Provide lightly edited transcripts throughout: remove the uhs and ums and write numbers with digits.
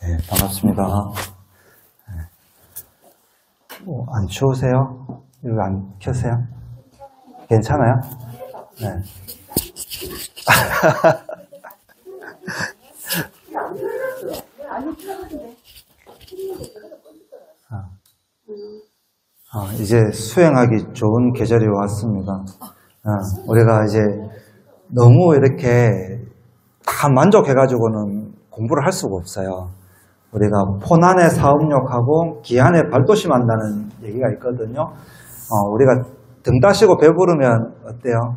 네, 반갑습니다. 안 추우세요? 이거 안 켰어요? 괜찮아요? 네. 이제 수행하기 좋은 계절이 왔습니다. 우리가 이제 너무 이렇게 다 만족해가지고는 공부를 할 수가 없어요. 우리가 포난에 사업욕하고 기한에 발도심한다는 얘기가 있거든요. 우리가 등 따시고 배부르면 어때요?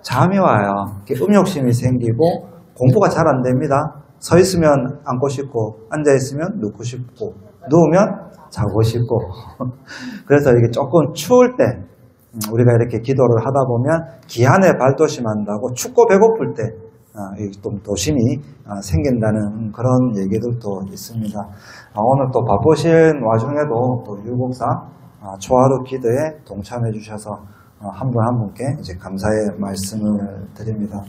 잠이 와요. 음욕심이 생기고 공부가 잘 안 됩니다. 서 있으면 앉고 싶고, 앉아 있으면 눕고 싶고, 누우면 자고 싶고. 그래서 이게 조금 추울 때 우리가 이렇게 기도를 하다 보면 기한에 발도심한다고 춥고 배고플 때 좀 도심이 생긴다는 그런 얘기들도 있습니다. 오늘 또 바쁘신 와중에도 또 율곡사 초하루 기도에 동참해 주셔서 한 분 한 분께 이제 감사의 말씀을 드립니다.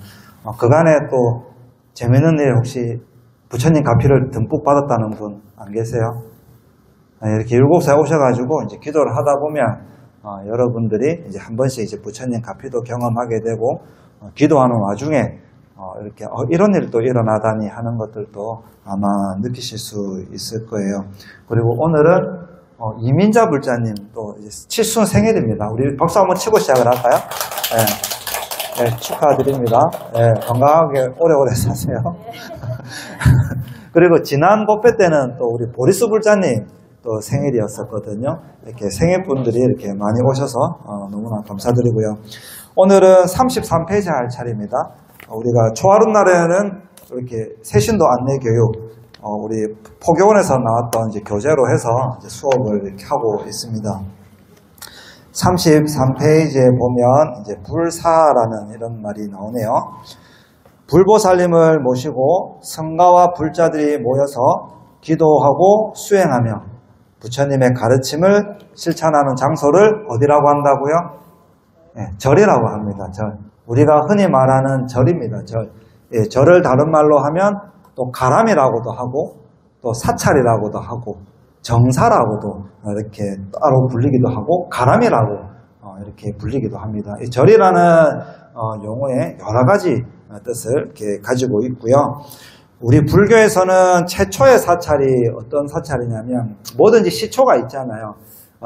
그간에 또 재미있는 일 혹시 부처님 가피를 듬뿍 받았다는 분 안 계세요? 이렇게 율곡사에 오셔가지고 이제 기도를 하다 보면 여러분들이 이제 한 번씩 이제 부처님 가피도 경험하게 되고 기도하는 와중에 이렇게 이런 일도 일어나다니 하는 것들도 아마 느끼실 수 있을 거예요. 그리고 오늘은 이민자 불자님 또 칠순 생일입니다. 우리 박수 한번 치고 시작을 할까요? 네. 네, 축하드립니다. 네, 건강하게 오래오래 사세요. 그리고 지난 법회 때는 또 우리 보리스 불자님 또 생일이었었거든요. 이렇게 생일분들이 이렇게 많이 오셔서 너무나 감사드리고요. 오늘은 33페이지 할 차례입니다. 우리가 초하루 날에는 이렇게 세신도 안내 교육, 우리 포교원에서 나왔던 이제 교재로 해서 이제 수업을 이렇게 하고 있습니다. 33페이지에 보면 이제 불사라는 이런 말이 나오네요. 불보살님을 모시고 성가와 불자들이 모여서 기도하고 수행하며 부처님의 가르침을 실천하는 장소를 어디라고 한다고요? 네, 절이라고 합니다. 절. 우리가 흔히 말하는 절입니다. 절. 예, 절을 다른 말로 하면 또 가람이라고도 하고 또 사찰이라고도 하고 정사라고도 이렇게 따로 불리기도 하고 가람이라고 이렇게 불리기도 합니다. 이 절이라는 용어에 여러 가지 뜻을 이렇게 가지고 있고요. 우리 불교에서는 최초의 사찰이 어떤 사찰이냐면 뭐든지 시초가 있잖아요.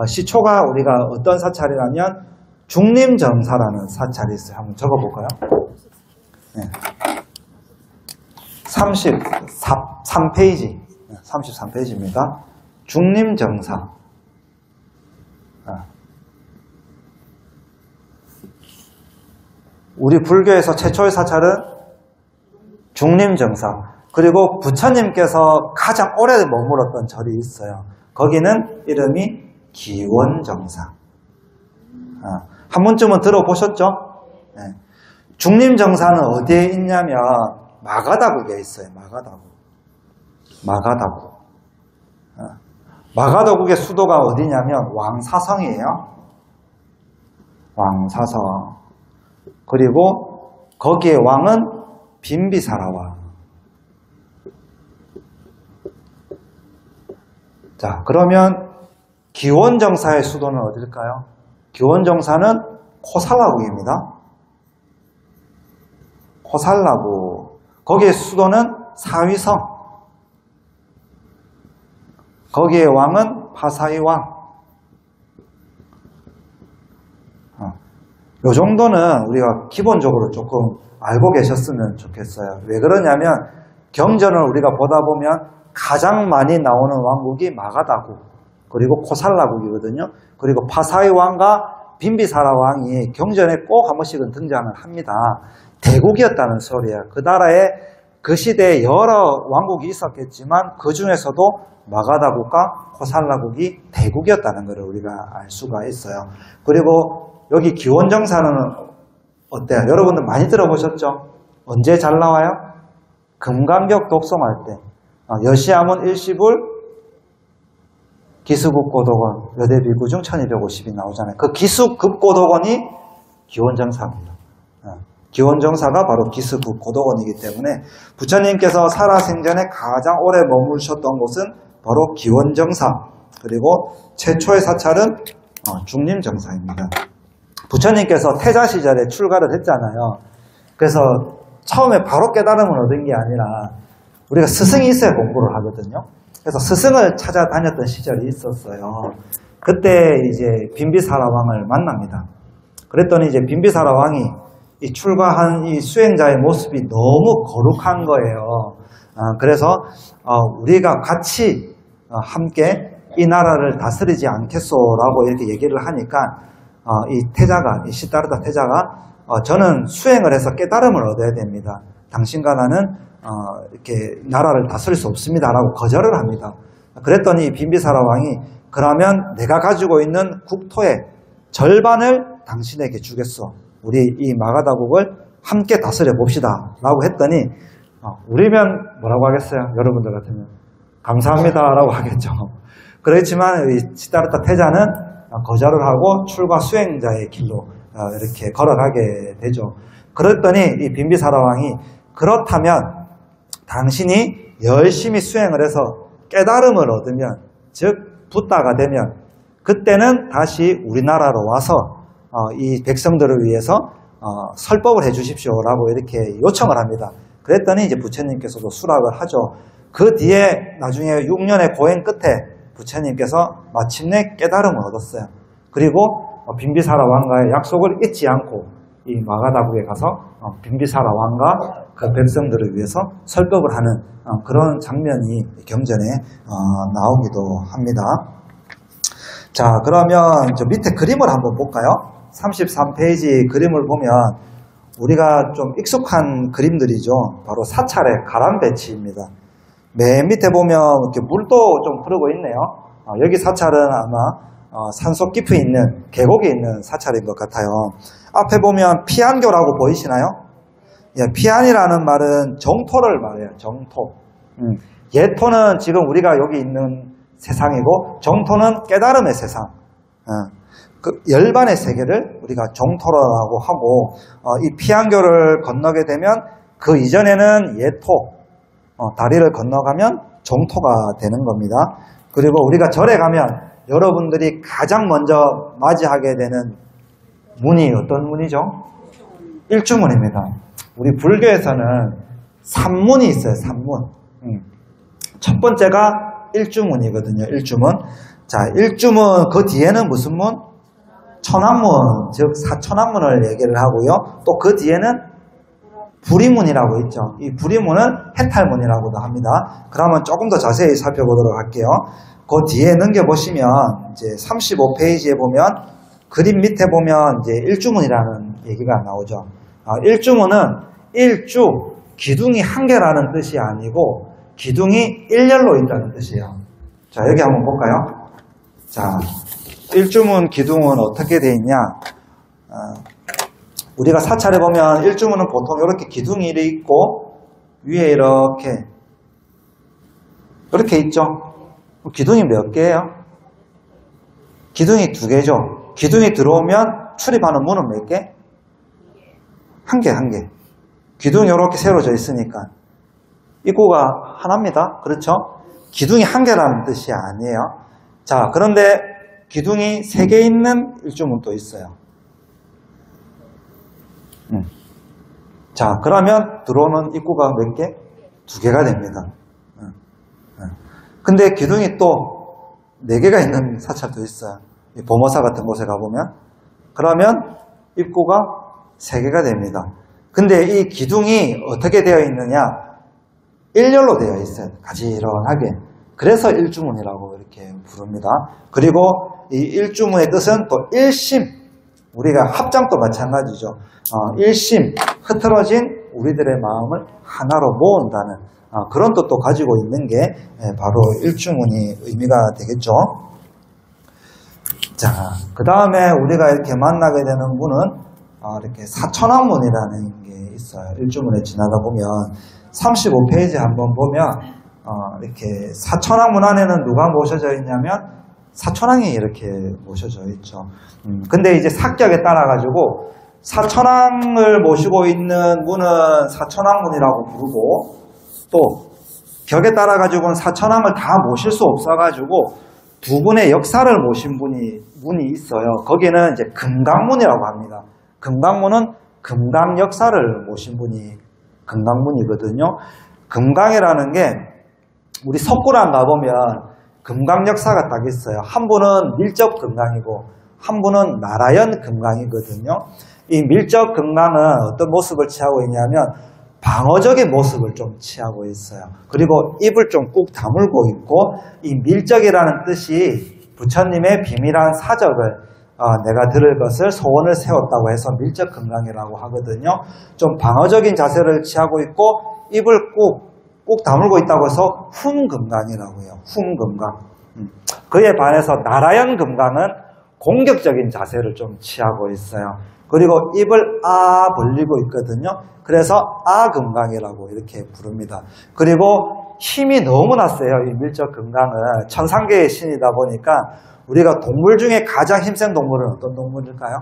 시초가 우리가 어떤 사찰이라면 중림정사라는 사찰이 있어요. 한번 적어볼까요? 네. 33페이지. 33페이지입니다. 중림정사. 우리 불교에서 최초의 사찰은 중림정사. 그리고 부처님께서 가장 오래 머물렀던 절이 있어요. 거기는 이름이 기원정사. 한 번쯤은 들어보셨죠? 네. 중림정사는 어디에 있냐면 마가다국에 있어요. 마가다국. 마가다국의 수도가 어디냐면 왕사성이에요. 왕사성. 그리고 거기에 왕은 빈비사라왕. 자, 그러면 기원정사의 수도는 어딜까요? 기원정사는 코살라국입니다. 코살라국. 거기에 수도는 사위성. 거기에 왕은 파사이왕. 요 정도는 우리가 기본적으로 조금 알고 계셨으면 좋겠어요. 왜 그러냐면 경전을 우리가 보다 보면 가장 많이 나오는 왕국이 마가다국 그리고 코살라국이거든요. 그리고 파사이왕과 빈비사라 왕이 경전에 꼭 한 번씩은 등장을 합니다. 대국이었다는 소리예요. 그 나라에 그 시대에 여러 왕국이 있었겠지만 그 중에서도 마가다국과 코살라국이 대국이었다는 것을 우리가 알 수가 있어요. 그리고 여기 기원정사는 어때요? 여러분들 많이 들어보셨죠? 언제 잘 나와요? 금강경 독송할 때 여시아문 일시불 기수급고도건 여대비구중 1250이 나오잖아요. 그 기수급고도건이 기원정사입니다. 기원정사가 바로 기스국 고덕원이기 때문에 부처님께서 살아생전에 가장 오래 머무르셨던 곳은 바로 기원정사, 그리고 최초의 사찰은 중림정사입니다. 부처님께서 태자 시절에 출가를 했잖아요. 그래서 처음에 바로 깨달음을 얻은 게 아니라 우리가 스승이 있어야 공부를 하거든요. 그래서 스승을 찾아다녔던 시절이 있었어요. 그때 이제 빈비사라 왕을 만납니다. 그랬더니 이제 빈비사라 왕이 이 출가한 이 수행자의 모습이 너무 거룩한 거예요. 그래서 우리가 같이 함께 이 나라를 다스리지 않겠소라고 이렇게 얘기를 하니까 이 태자가, 이 시다르다 태자가 저는 수행을 해서 깨달음을 얻어야 됩니다. 당신과 나는 이렇게 나라를 다스릴 수 없습니다라고 거절을 합니다. 그랬더니 빈비사라 왕이 그러면 내가 가지고 있는 국토의 절반을 당신에게 주겠소. 우리 이 마가다국을 함께 다스려 봅시다 라고 했더니 우리면 뭐라고 하겠어요? 여러분들 같으면 감사합니다 라고 하겠죠. 그렇지만 이 시다르타 태자는 거절을 하고 출가 수행자의 길로 이렇게 걸어가게 되죠. 그랬더니 이 빈비사라 왕이 그렇다면 당신이 열심히 수행을 해서 깨달음을 얻으면, 즉 붓다가 되면 그때는 다시 우리나라로 와서 이 백성들을 위해서 설법을 해 주십시오라고 이렇게 요청을 합니다. 그랬더니 이제 부처님께서도 수락을 하죠. 그 뒤에 나중에 6년의 고행 끝에 부처님께서 마침내 깨달음을 얻었어요. 그리고 빈비사라 왕과의 약속을 잊지 않고 이 마가다국에 가서 빈비사라 왕과 그 백성들을 위해서 설법을 하는 그런 장면이 경전에 나오기도 합니다. 자, 그러면 저 밑에 그림을 한번 볼까요? 33페이지 그림을 보면 우리가 좀 익숙한 그림들이죠. 바로 사찰의 가람 배치입니다. 맨 밑에 보면 이렇게 물도 좀 흐르고 있네요. 여기 사찰은 아마 산속 깊이 있는 계곡에 있는 사찰인 것 같아요. 앞에 보면 피안교라고 보이시나요? 예, 피안이라는 말은 정토를 말해요. 정토. 예토는 지금 우리가 여기 있는 세상이고 정토는 깨달음의 세상. 그 열반의 세계를 우리가 정토라고 하고 이 피안교를 건너게 되면 그 이전에는 예토, 다리를 건너가면 정토가 되는 겁니다. 그리고 우리가 절에 가면 여러분들이 가장 먼저 맞이하게 되는 문이 어떤 문이죠? 일주문입니다. 우리 불교에서는 삼문이 있어요. 삼문. 첫 번째가 일주문이거든요. 일주문. 자, 일주문 그 뒤에는 무슨 문? 천안문, 즉 사천안문을 얘기를 하고요. 또 그 뒤에는 불이문이라고 있죠. 이 불이문은 해탈문이라고도 합니다. 그러면 조금 더 자세히 살펴보도록 할게요. 그 뒤에 넘겨보시면 이제 35페이지에 보면 그림 밑에 보면 이제 일주문이라는 얘기가 나오죠. 일주문은 일주, 기둥이 한 개라는 뜻이 아니고 기둥이 일렬로 있다는 뜻이에요. 자, 여기 한번 볼까요? 자, 일주문 기둥은 어떻게 되어 있냐? 우리가 사찰에 보면 일주문은 보통 이렇게 기둥이 있고 위에 이렇게 있죠. 기둥이 몇 개예요? 기둥이 2개죠. 기둥이 들어오면 출입하는 문은 몇 개? 한 개. 기둥이 이렇게 세워져 있으니까 입구가 하나입니다. 그렇죠? 기둥이 한 개라는 뜻이 아니에요. 자, 그런데 기둥이 3개 있는 일주문도 있어요. 자, 그러면 들어오는 입구가 몇 개? 2개가 됩니다. 근데 기둥이 또 4개가 있는 사찰도 있어요. 보모사 같은 곳에 가보면. 그러면 입구가 3개가 됩니다. 근데 이 기둥이 어떻게 되어 있느냐? 일렬로 되어 있어요. 가지런하게. 그래서 일주문이라고 이렇게 부릅니다. 그리고 이 일주문의 뜻은 또 일심. 우리가 합장도 마찬가지죠. 일심, 흐트러진 우리들의 마음을 하나로 모은다는 그런 뜻도 가지고 있는 게 바로 일주문이 의미가 되겠죠. 자, 그 다음에 우리가 이렇게 만나게 되는 문은 이렇게 사천안문이라는 게 있어요. 일주문에 지나다 보면 35페이지 한번 보면 이렇게 사천왕문 안에는 누가 모셔져 있냐면 사천왕이 이렇게 모셔져 있죠. 근데 이제 사격에 따라 가지고 사천왕을 모시고 있는 분은 사천왕문이라고 부르고, 또 격에 따라 가지고는 사천왕을 다 모실 수 없어 가지고 두 분의 역사를 모신 문이 있어요. 거기는 이제 금강문이라고 합니다. 금강문은 금강 역사를 모신 분이 금강문이거든요. 금강이라는 게 우리 석굴암 가보면 금강 역사가 딱 있어요. 한 분은 밀접 금강이고 한 분은 나라연 금강이거든요. 이 밀접 금강은 어떤 모습을 취하고 있냐면 방어적인 모습을 좀 취하고 있어요. 그리고 입을 좀 꾹 다물고 있고, 이 밀적이라는 뜻이 부처님의 비밀한 사적을 내가 들을 것을 소원을 세웠다고 해서 밀적 금강이라고 하거든요. 좀 방어적인 자세를 취하고 있고 입을 꾹 다물고 있다고 해서 훈금강이라고 해요. 훈금강. 그에 반해서 나라연 금강은 공격적인 자세를 좀 취하고 있어요. 그리고 입을 벌리고 있거든요. 그래서 금강이라고 이렇게 부릅니다. 그리고 힘이 너무나 세요. 이 밀적 금강은 천상계의 신이다 보니까 우리가 동물 중에 가장 힘센 동물은 어떤 동물일까요?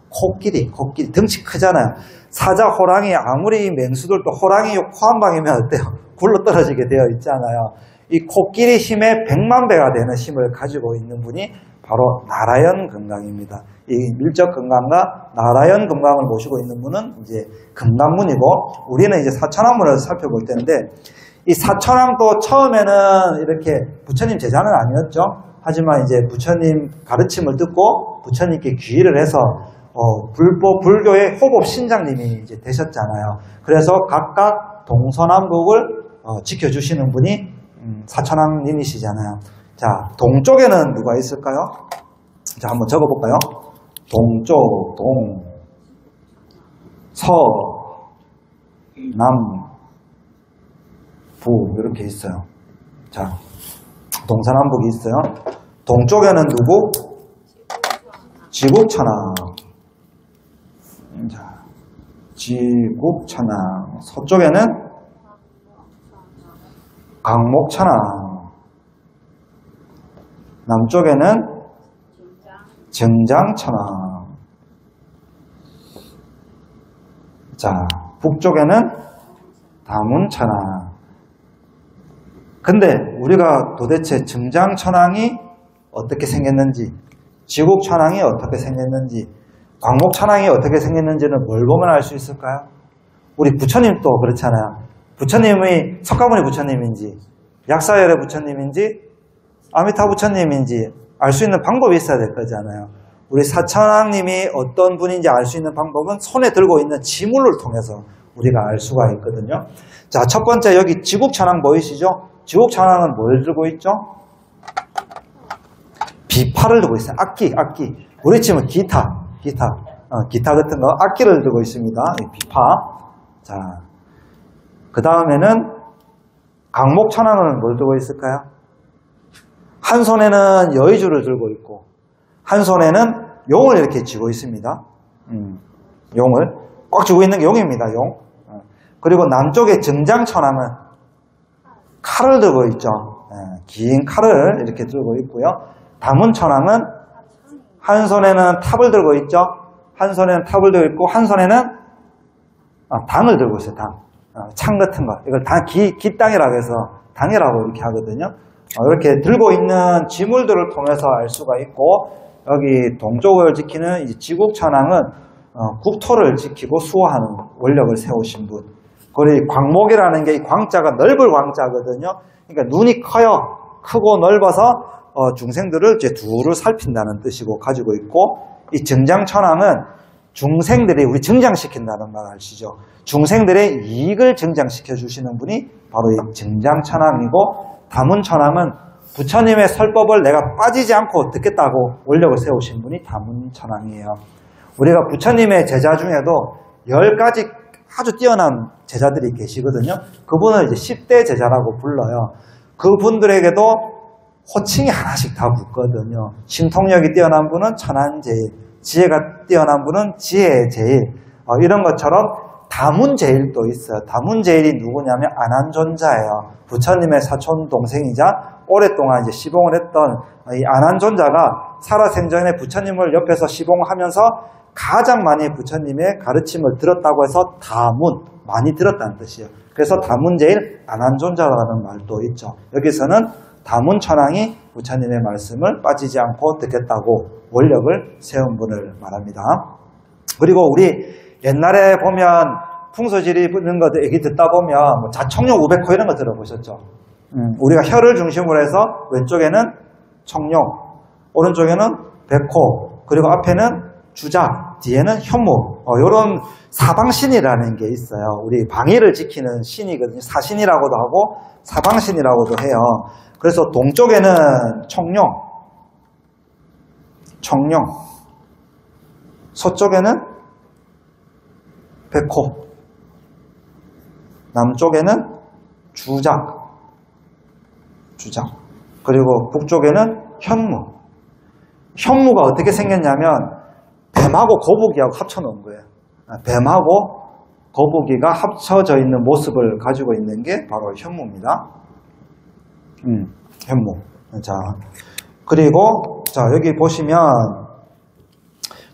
코끼리. 덩치 크잖아요. 사자, 호랑이, 아무리 이 맹수들도 호랑이 코 한 방이면 어때요? 굴러 떨어지게 되어 있잖아요. 이 코끼리 힘의 100만 배가 되는 힘을 가지고 있는 분이 바로 나라연 금강입니다. 이 밀적 금강과 나라연 금강을 모시고 있는 분은 이제 금강문이고, 우리는 이제 사천왕문을 살펴볼 텐데, 이 사천왕도 처음에는 이렇게 부처님 제자는 아니었죠. 하지만 이제 부처님 가르침을 듣고 부처님께 귀의를 해서 불교의 호법 신장님이 이제 되셨잖아요. 그래서 각각 동서남북을 지켜주시는 분이 사천왕님이시잖아요. 자, 동쪽에는 누가 있을까요? 자, 한번 적어볼까요? 동쪽, 서, 남, 부 이렇게 있어요. 자, 동서남북이 있어요. 동쪽에는 누구? 지국천왕. 자, 지국천왕. 서쪽에는 강목천왕. 남쪽에는 정장천왕. 자, 북쪽에는 다문천왕. 근데 우리가 도대체 정장천왕이 어떻게 생겼는지, 지국천왕이 어떻게 생겼는지, 광목천왕이 어떻게 생겼는지는 뭘 보면 알 수 있을까요? 우리 부처님도 그렇잖아요. 부처님이 석가모니 부처님인지, 약사열의 부처님인지, 아미타 부처님인지 알 수 있는 방법이 있어야 될 거잖아요. 우리 사천왕님이 어떤 분인지 알 수 있는 방법은 손에 들고 있는 지물을 통해서 우리가 알 수가 있거든요. 자, 첫 번째 여기 지국천왕 보이시죠? 지국천왕은 뭘 들고 있죠? 비파를 들고 있어요. 악기. 우리 치면 기타 같은 거, 악기를 들고 있습니다. 비파. 자, 그 다음에는 강목천왕은 뭘 들고 있을까요? 한 손에는 여의주를 들고 있고 한 손에는 용을 이렇게 쥐고 있습니다. 용을 꽉 쥐고 있는 게 용입니다. 용. 그리고 남쪽에 정장천왕은 칼을 들고 있죠. 긴 칼을 이렇게 들고 있고요. 다문천왕은 한 손에는 탑을 들고 있죠. 한 손에는 탑을 들고 있고 한 손에는 당을 들고 있어요. 창 같은 거. 이걸 기땅이라고 해서 당이라고 이렇게 하거든요. 이렇게 들고 있는 지물들을 통해서 알 수가 있고, 여기 동쪽을 지키는 이 지국천왕은 국토를 지키고 수호하는 원력을 세우신 분. 그리고 광목이라는 게 이 광자가 넓을 광자거든요. 그러니까 눈이 크고 넓어서 중생들을 이제 두루 살핀다는 뜻이고 가지고 있고, 이 정장천왕은 중생들이 우리 정장시킨다는 말 아시죠? 중생들의 이익을 정장시켜 주시는 분이 바로 이 정장천왕이고, 다문천왕은 부처님의 설법을 내가 빠지지 않고 듣겠다고 원력을 세우신 분이 다문천왕이에요. 우리가 부처님의 제자 중에도 10가지 아주 뛰어난 제자들이 계시거든요. 그분을 이제 10대 제자라고 불러요. 그분들에게도 호칭이 하나씩 다 붙거든요. 신통력이 뛰어난 분은 천안제일, 지혜가 뛰어난 분은 지혜제일, 이런 것처럼 다문제일도 있어요. 다문제일이 누구냐면 안한존자예요. 부처님의 사촌 동생이자 오랫동안 이제 시봉을 했던 이 안한존자가 살아생전에 부처님을 옆에서 시봉하면서 가장 많이 부처님의 가르침을 들었다고 해서 다문, 많이 들었다는 뜻이에요. 그래서 다문제일 안한존자라는 말도 있죠. 여기서는 다문천왕이 부처님의 말씀을 빠지지 않고 듣겠다고 원력을 세운 분을 말합니다. 그리고 우리 옛날에 보면 풍소지리 부는 거 얘기 듣다 보면 뭐 자청룡 500호 이런 거 들어보셨죠? 우리가 혀를 중심으로 해서 왼쪽에는 청룡, 오른쪽에는 백호, 그리고 앞에는 주작, 뒤에는 현무, 이런 사방신이라는 게 있어요. 우리 방위를 지키는 신이거든요. 사신이라고도 하고 사방신이라고도 해요. 그래서 동쪽에는 청룡, 서쪽에는 백호, 남쪽에는 주작, 그리고 북쪽에는 현무가 어떻게 생겼냐면 뱀하고 거북이하고 합쳐놓은 거예요. 뱀하고 거북이가 합쳐져 있는 모습을 가지고 있는 게 바로 현무입니다. 현무. 자, 그리고 자 여기 보시면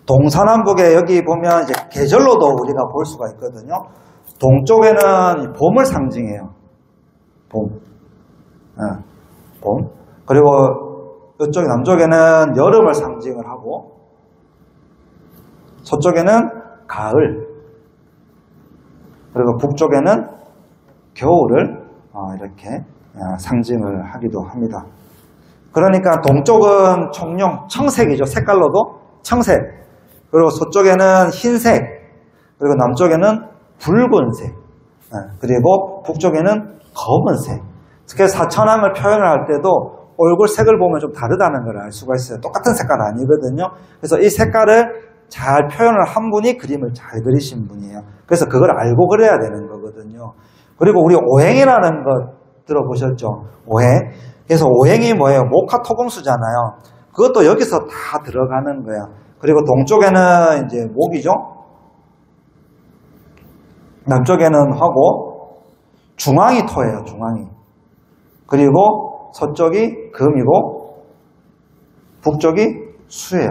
동서남북에 여기 보면 이제 계절로도 우리가 볼 수가 있거든요. 동쪽에는 봄을 상징해요. 봄. 그리고 이쪽 남쪽에는 여름을 상징을 하고 서쪽에는 가을, 그리고 북쪽에는 겨울을 이렇게 상징을 하기도 합니다. 그러니까 동쪽은 청룡, 청색이죠. 색깔로도 청색. 그리고 서쪽에는 흰색, 그리고 남쪽에는 붉은색, 그리고 북쪽에는 검은색. 그래서 사천왕을 표현을 할 때도 얼굴 색을 보면 좀 다르다는 걸 알 수가 있어요. 똑같은 색깔 아니거든요. 그래서 이 색깔을 잘 표현을 한 분이 그림을 잘 그리신 분이에요. 그래서 그걸 알고 그려야 되는 거거든요. 그리고 우리 오행이라는 거 들어보셨죠? 오행. 그래서 오행이 뭐예요? 목화토금수잖아요. 그것도 여기서 다 들어가는 거야. 그리고 동쪽에는 이제 목이죠. 남쪽에는 화고, 중앙이 토예요. 중앙이. 그리고 서쪽이 금이고 북쪽이 수예요.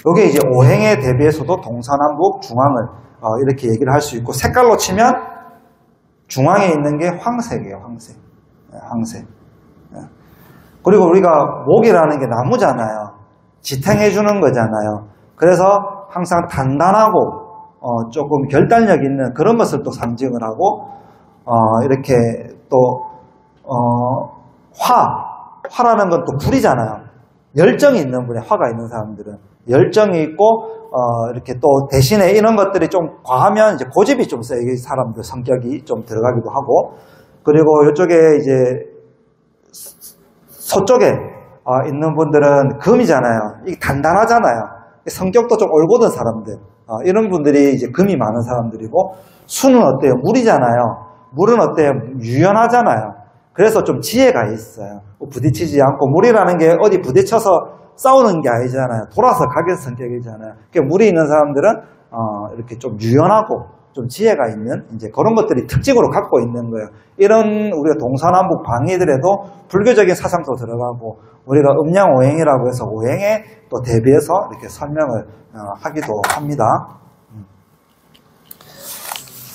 여기 이제 오행에 대비해서도 동서남북 중앙을 이렇게 얘기를 할 수 있고, 색깔로 치면 중앙에 있는 게 황색이에요. 황색. 그리고 우리가 목이라는 게 나무잖아요. 지탱해 주는 거잖아요. 그래서 항상 단단하고 조금 결단력 있는 그런 것을 또 상징을 하고, 이렇게 또 화라는 건 또 불이잖아요. 열정이 있는 분이, 화가 있는 사람들은 열정이 있고, 이렇게 또 대신에 이런 것들이 좀 과하면 이제 고집이 좀 있어요. 이 사람들 성격이 좀 들어가기도 하고. 그리고 이쪽에 이제 서쪽에 있는 분들은 금이잖아요. 이게 단단하잖아요. 성격도 좀 올곧은 사람들. 이런 분들이 이제 금이 많은 사람들이고, 수는 어때요? 물이잖아요. 물은 어때요? 유연하잖아요. 그래서 좀 지혜가 있어요. 부딪히지 않고, 물이라는 게 어디 부딪혀서 싸우는 게 아니잖아요. 돌아서 가게 성격이잖아요. 그러니까 물이 있는 사람들은 이렇게 좀 유연하고 좀 지혜가 있는 이제 그런 것들이 특징으로 갖고 있는 거예요. 이런 우리가 동서남북 방위들에도 불교적인 사상도 들어가고, 우리가 음양오행이라고 해서 오행에 또 대비해서 이렇게 설명을 하기도 합니다.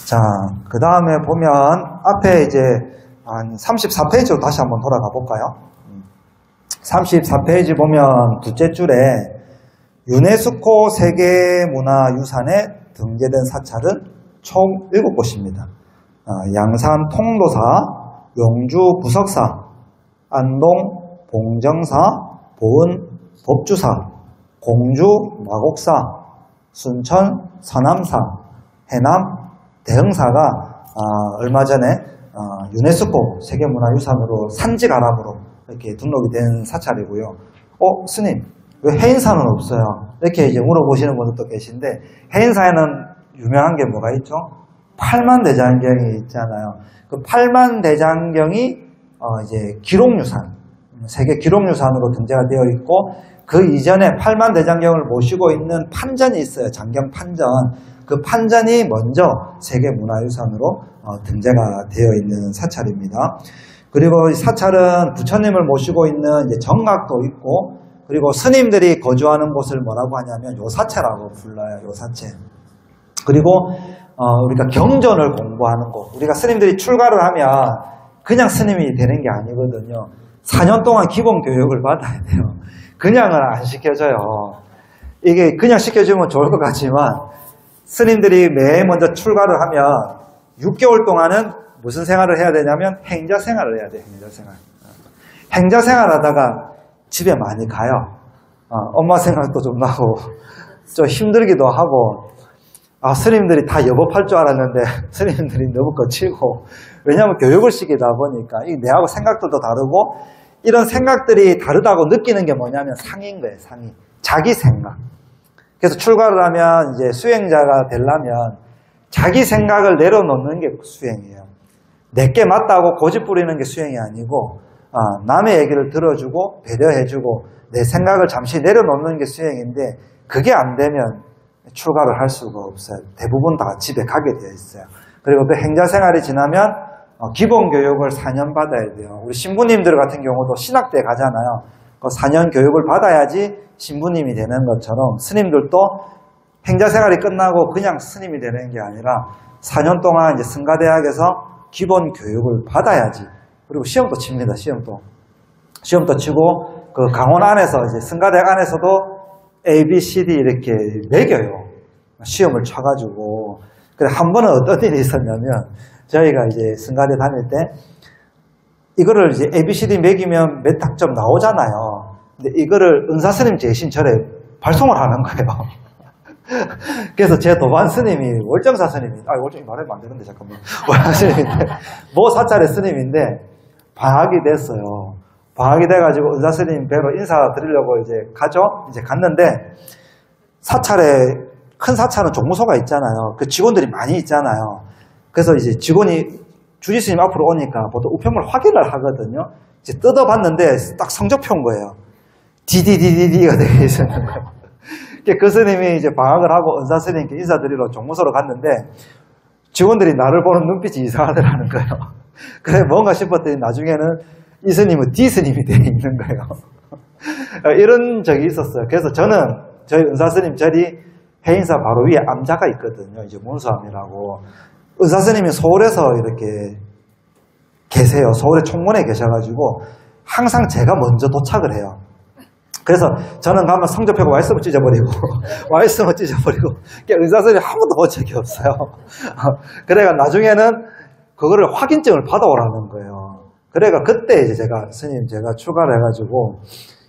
자, 그 다음에 보면 앞에 이제 한 34페이지로 다시 한번 돌아가 볼까요? 34페이지 보면 둘째 줄에 유네스코 세계문화유산에 등재된 사찰은 총 7곳입니다. 양산 통도사, 용주 부석사, 안동 봉정사, 보은 법주사, 공주 마곡사, 순천 서남사, 해남 대흥사가 얼마 전에 유네스코 세계문화유산으로 산지가락으로 이렇게 등록이 된 사찰이고요. 스님, 왜 해인사는 없어요? 이렇게 이제 물어보시는 분들도 계신데, 해인사에는 유명한 게 뭐가 있죠? 팔만대장경이 있잖아요. 그 팔만대장경이 이제 기록유산, 세계 기록유산으로 등재가 되어 있고, 그 이전에 팔만대장경을 모시고 있는 판전이 있어요. 장경 판전. 그 판전이 먼저 세계문화유산으로 등재가 되어 있는 사찰입니다. 그리고 이 사찰은 부처님을 모시고 있는 이제 정각도 있고, 그리고 스님들이 거주하는 곳을 뭐라고 하냐면 요사체라고 불러요. 요사체. 그리고 우리가 경전을 공부하는 곳. 우리가 스님들이 출가를 하면 그냥 스님이 되는 게 아니거든요. 4년 동안 기본 교육을 받아야 돼요. 그냥은 안 시켜줘요. 이게 그냥 시켜주면 좋을 것 같지만 스님들이 맨 먼저 출가를 하면 6개월 동안은 무슨 생활을 해야 되냐면 행자 생활을 해야 돼요. 행자 생활. 행자 생활 하다가 집에 많이 가요. 엄마 생각도 좀 나고 좀 힘들기도 하고 스님들이 다 여법할 줄 알았는데 스님들이 너무 거치고 왜냐하면 교육을 시키다 보니까 내하고 생각들도 다르고 이런 생각들이 다르다고 느끼는 게 뭐냐면 상인 거예요. 상인. 자기 생각. 그래서 출가를 하면 이제 수행자가 되려면 자기 생각을 내려놓는 게 수행이에요. 내게 맞다고 고집 부리는 게 수행이 아니고 남의 얘기를 들어주고 배려해주고 내 생각을 잠시 내려놓는 게 수행인데 그게 안 되면 출가를 할 수가 없어요. 대부분 다 집에 가게 되어 있어요. 그리고 또 행자 생활이 지나면 기본 교육을 4년 받아야 돼요. 우리 신부님들 같은 경우도 신학대 가잖아요. 그 4년 교육을 받아야지 신부님이 되는 것처럼 스님들도 행자 생활이 끝나고 그냥 스님이 되는 게 아니라 4년 동안 이제 승가대학에서 기본 교육을 받아야지. 그리고 시험도 칩니다. 시험도 치고 그 강원 안에서 이제 승가대학 안에서도 A, B, C, D 이렇게 매겨요. 시험을 쳐가지고. 그래 한 번은 어떤 일이 있었냐면 저희가 이제 승가대 다닐 때 이거를 이제 A, B, C, D 매기면 몇 학점 나오잖아요. 근데 이거를 은사스님 제신철에 발송을 하는 거예요. 그래서 제 도반 스님이 월정사 스님이 월정이 말하면 안 되는데 잠깐만 월정 스님인데 모 사찰의 스님인데 방학이 됐어요. 방학이 돼가지고 은사 스님 뵈러 인사드리려고 이제 가죠. 이제 갔는데 사찰에 큰 사찰은 종무소가 있잖아요. 그 직원들이 많이 있잖아요. 그래서 이제 직원이 주지 스님 앞으로 오니까 보통 우편물 확인을 하거든요. 이제 뜯어봤는데 딱 성적표인 거예요. DDDDD가 되어 있었는 거예요. 그 스님이 이제 방학을 하고 은사 스님께 인사드리러 종무소로 갔는데 직원들이 나를 보는 눈빛이 이상하더라는 거예요. 그래 뭔가 싶었더니 나중에는 이 스님은 D 스님이 되어 있는 거예요. 이런 적이 있었어요. 그래서 저는 저희 은사 스님 절이 해인사 바로 위에 암자가 있거든요. 이제 문수암이라고. 은사 스님이 서울에서 이렇게 계세요. 서울의 총문에 계셔가지고 항상 제가 먼저 도착을 해요. 그래서 저는 가면 성적표가 말씀을 찢어버리고 말씀을 찢어버리고 의사선생님이 한 번도 본 적이 없어요. 그래가 나중에는 그거를 확인증을 받아오라는 거예요. 그래가 그때 이제 스님 제가 출가를 해가지고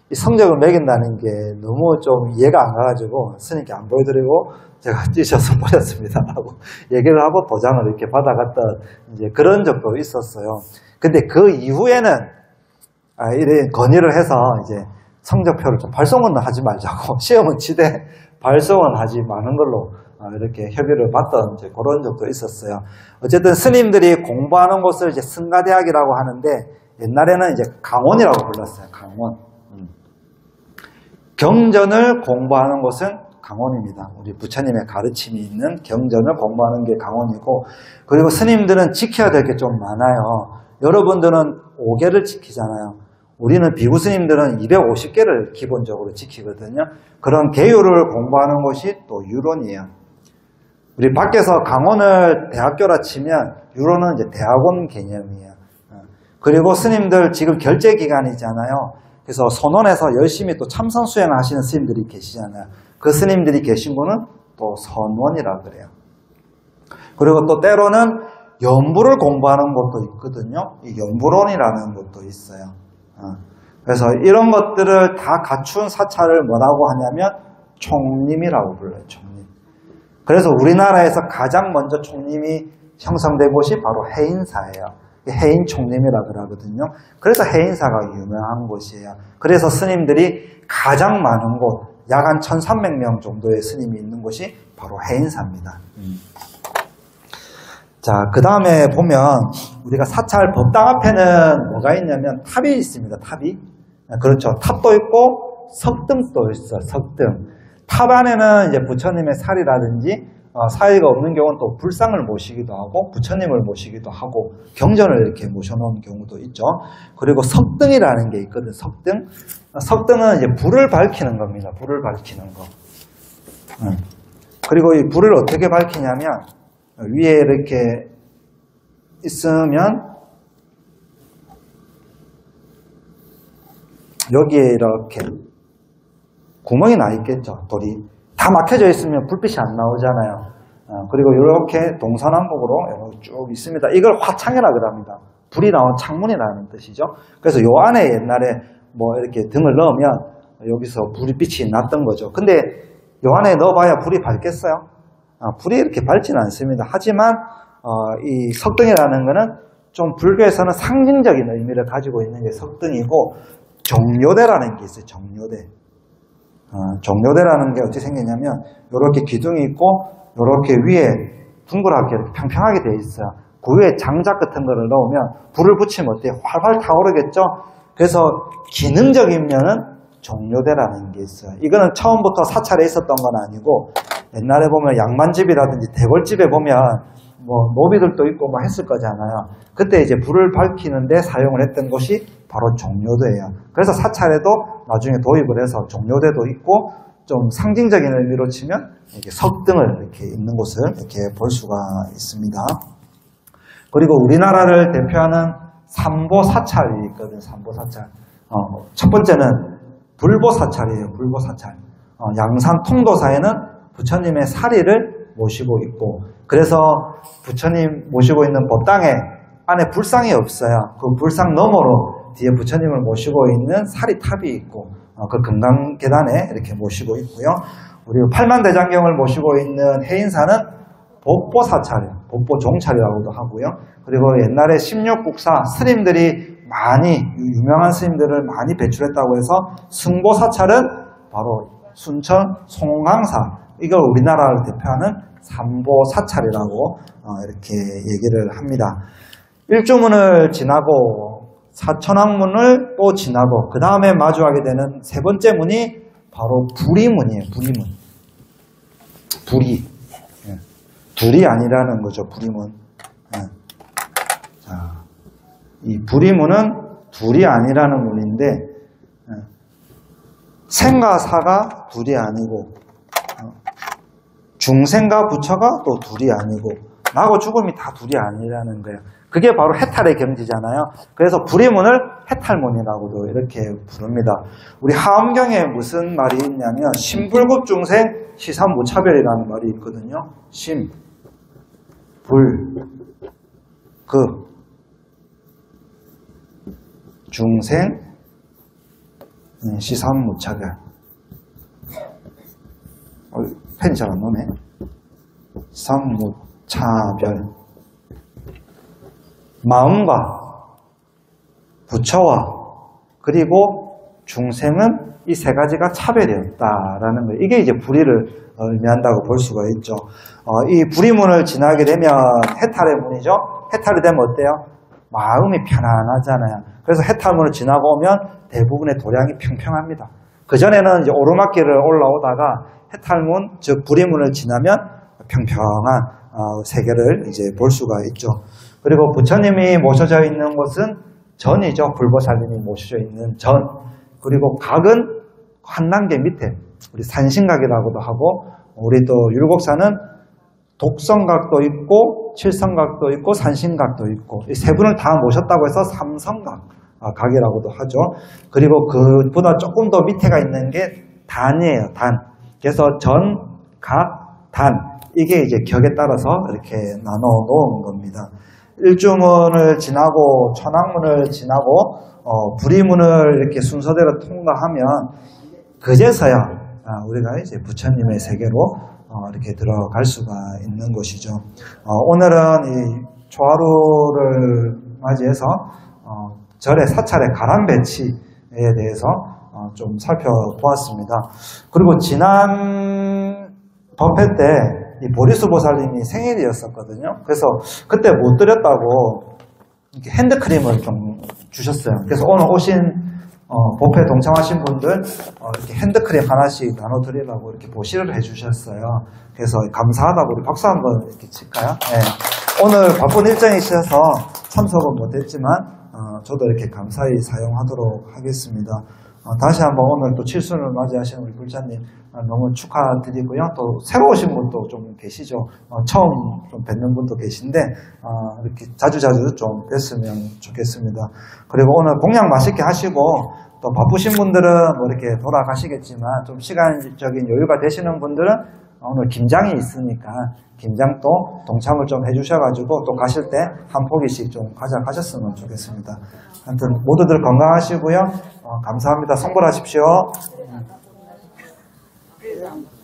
이 성적을 매긴다는 게 너무 좀 이해가 안 가가지고 스님께 안 보여드리고 제가 찢어서 버렸습니다 하고 얘기를 하고 도장을 이렇게 받아갔던 이제 그런 적도 있었어요. 근데 그 이후에는 이런 건의를 해서 이제 성적표를 좀 발송은 하지 말자고 시험은 치되 발송은 하지 마는 걸로 이렇게 협의를 받던 이제 그런 적도 있었어요. 어쨌든 스님들이 공부하는 곳을 이제 승가대학이라고 하는데 옛날에는 이제 강원이라고 불렀어요. 강원. 경전을 공부하는 곳은 강원입니다. 우리 부처님의 가르침이 있는 경전을 공부하는 게 강원이고 그리고 스님들은 지켜야 될 게 좀 많아요. 여러분들은 5개를 지키잖아요. 우리는 비구 스님들은 250개를 기본적으로 지키거든요. 그런 계율을 공부하는 곳이 또 유론이에요. 우리 밖에서 강원을 대학교라 치면 유론은 이제 대학원 개념이에요. 그리고 스님들 지금 결제 기간이잖아요. 그래서 선원에서 열심히 또 참선 수행을 하시는 스님들이 계시잖아요. 그 스님들이 계신 분은 또 선원이라 그래요. 그리고 또 때로는 연부를 공부하는 곳도 있거든요. 이 연부론이라는 곳도 있어요. 그래서 이런 것들을 다 갖춘 사찰을 뭐라고 하냐면 총림이라고 불러요. 총림. 그래서 우리나라에서 가장 먼저 총림이 형성된 곳이 바로 해인사예요. 해인 총림이라 그러거든요. 그래서 해인사가 유명한 곳이에요. 그래서 스님들이 가장 많은 곳, 약 한 1300명 정도의 스님이 있는 곳이 바로 해인사입니다. 자, 그 다음에 보면 우리가 사찰 법당 앞에는 뭐가 있냐면 탑이 있습니다. 탑이. 그렇죠. 탑도 있고 석등도 있어요. 석등. 탑 안에는 이제 부처님의 살이라든지 사이가 없는 경우는 또 불상을 모시기도 하고 부처님을 모시기도 하고 경전을 이렇게 모셔놓은 경우도 있죠. 그리고 석등이라는 게 있거든. 석등. 석등은 이제 불을 밝히는 겁니다. 불을 밝히는 거. 그리고 이 불을 어떻게 밝히냐면 위에 이렇게 있으면 여기에 이렇게 구멍이 나 있겠죠. 돌이 다 막혀져 있으면 불빛이 안 나오잖아요. 그리고 이렇게 동서남북으로 쭉 있습니다. 이걸 화창이라 그럽니다. 불이 나온 창문이라는 뜻이죠. 그래서 요 안에 옛날에 뭐 이렇게 등을 넣으면 여기서 불빛이 났던 거죠. 근데 요 안에 넣어봐야 불이 밝겠어요? 불이 이렇게 밝지는 않습니다. 하지만 이 석등이라는 거는 좀 불교에서는 상징적인 의미를 가지고 있는 게 석등이고, 정료대라는 게 있어요. 정료대. 정료대라는 게 어떻게 생겼냐면 이렇게 기둥이 있고 이렇게 위에 둥그랗게 이렇게 평평하게 되어 있어요. 그 위에 장작 같은 거를 넣으면 불을 붙이면 어때요? 활활 타오르겠죠? 그래서 기능적인 면은 정료대라는 게 있어요. 이거는 처음부터 사찰에 있었던 건 아니고, 옛날에 보면 양만집이라든지 대궐집에 보면 뭐 노비들도 있고 뭐 했을 거잖아요. 그때 이제 불을 밝히는데 사용을 했던 곳이 바로 정료대예요. 그래서 사찰에도 나중에 도입을 해서 정료대도 있고, 좀 상징적인 의미로 치면 이렇게 석등을 이렇게 있는 곳을 이렇게 볼 수가 있습니다. 그리고 우리나라를 대표하는 삼보사찰이 있거든요. 삼보사찰. 첫 번째는 불보사찰이에요. 불보사찰. 양산 통도사에는 부처님의 사리를 모시고 있고, 그래서 부처님 모시고 있는 법당에 안에 불상이 없어요. 그 불상 너머로 뒤에 부처님을 모시고 있는 사리탑이 있고, 그 금강계단에 이렇게 모시고 있고요. 우리 팔만대장경을 모시고 있는 해인사는 법보사찰이에요. 법보종찰이라고도 하고요. 그리고 옛날에 16국사 스님들이 많이, 유명한 스님들을 많이 배출했다고 해서 승보사찰은 바로 순천 송강사, 이걸 우리나라를 대표하는 삼보사찰이라고 이렇게 얘기를 합니다. 일주문을 지나고 사천왕문을 또 지나고 그 다음에 마주하게 되는 세 번째 문이 바로 부리문이에요. 부리문. 부리. 둘이 아니라는 거죠. 부리문. 자, 이 부리문은 둘이 아니라는 문인데, 생과 사가 둘이 아니고, 중생과 부처가 또 둘이 아니고, 나하고 죽음이 다 둘이 아니라는 거예요. 그게 바로 해탈의 경지잖아요. 그래서 부리문을 해탈문이라고도 이렇게 부릅니다. 우리 하엄경에 무슨 말이 있냐면 심불급 중생 시삼무차별이라는 말이 있거든요. 심, 불, 급, 중생, 시삼무차별. 펜이 잘 안 나오네. 시삼무차별. 마음과 부처와 그리고 중생은 이 세 가지가 차별이 없다라는 거예요. 이게 이제 불의를 의미한다고 볼 수가 있죠. 이 불의문을 지나게 되면 해탈의 문이죠. 해탈이 되면 어때요? 마음이 편안하잖아요. 그래서 해탈문을 지나고 오면 대부분의 도량이 평평합니다. 그전에는 이제 오르막길을 올라오다가 해탈문, 즉 불의문을 지나면 평평한 세계를 이제 볼 수가 있죠. 그리고 부처님이 모셔져 있는 곳은 전이죠. 불보살님이 모셔져 있는 전. 그리고 각은 한 단계 밑에 우리 산신각이라고도 하고, 우리 또 율곡사는 독성각도 있고 칠성각도 있고 산신각도 있고, 이 세 분을 다 모셨다고 해서 삼성각이라고도 하죠. 그리고 그보다 조금 더 밑에가 있는 게 단이에요. 단. 그래서 전, 각, 단. 이게 이제 격에 따라서 이렇게 나눠 놓은 겁니다. 일주문을 지나고 천왕문을 지나고 불의문을 이렇게 순서대로 통과하면 그제서야 우리가 이제 부처님의 세계로 이렇게 들어갈 수가 있는 것이죠. 오늘은 이 초하루를 맞이해서 절의 사찰의 가람 배치에 대해서 좀 살펴보았습니다. 그리고 지난 법회 때 이 보리수 보살님이 생일이었었거든요. 그래서 그때 못 드렸다고 이렇게 핸드크림을 좀 주셨어요. 그래서 오늘 오신 법회 동참하신 분들 이렇게 핸드크림 하나씩 나눠드리려고 이렇게 보시를 해주셨어요. 그래서 감사하다고 우리 박수 한번 이렇게 칠까요? 네. 오늘 바쁜 일정이셔서 참석은 못했지만 저도 이렇게 감사히 사용하도록 하겠습니다. 다시 한번 오늘 또 칠순을 맞이하신 우리 불자님 너무 축하드리고요. 또 새로 오신 분도 좀 계시죠. 처음 좀 뵙는 분도 계신데 이렇게 자주자주 좀 뵀으면 좋겠습니다. 그리고 오늘 공양 맛있게 하시고 또 바쁘신 분들은 뭐 이렇게 돌아가시겠지만 좀 시간적인 여유가 되시는 분들은 오늘 김장이 있으니까 김장도 동참을 좀 해주셔가지고 또 가실 때 한 포기씩 좀 가져가셨으면 좋겠습니다. 하여튼 모두들 건강하시고요. 감사합니다. 성불하십시오.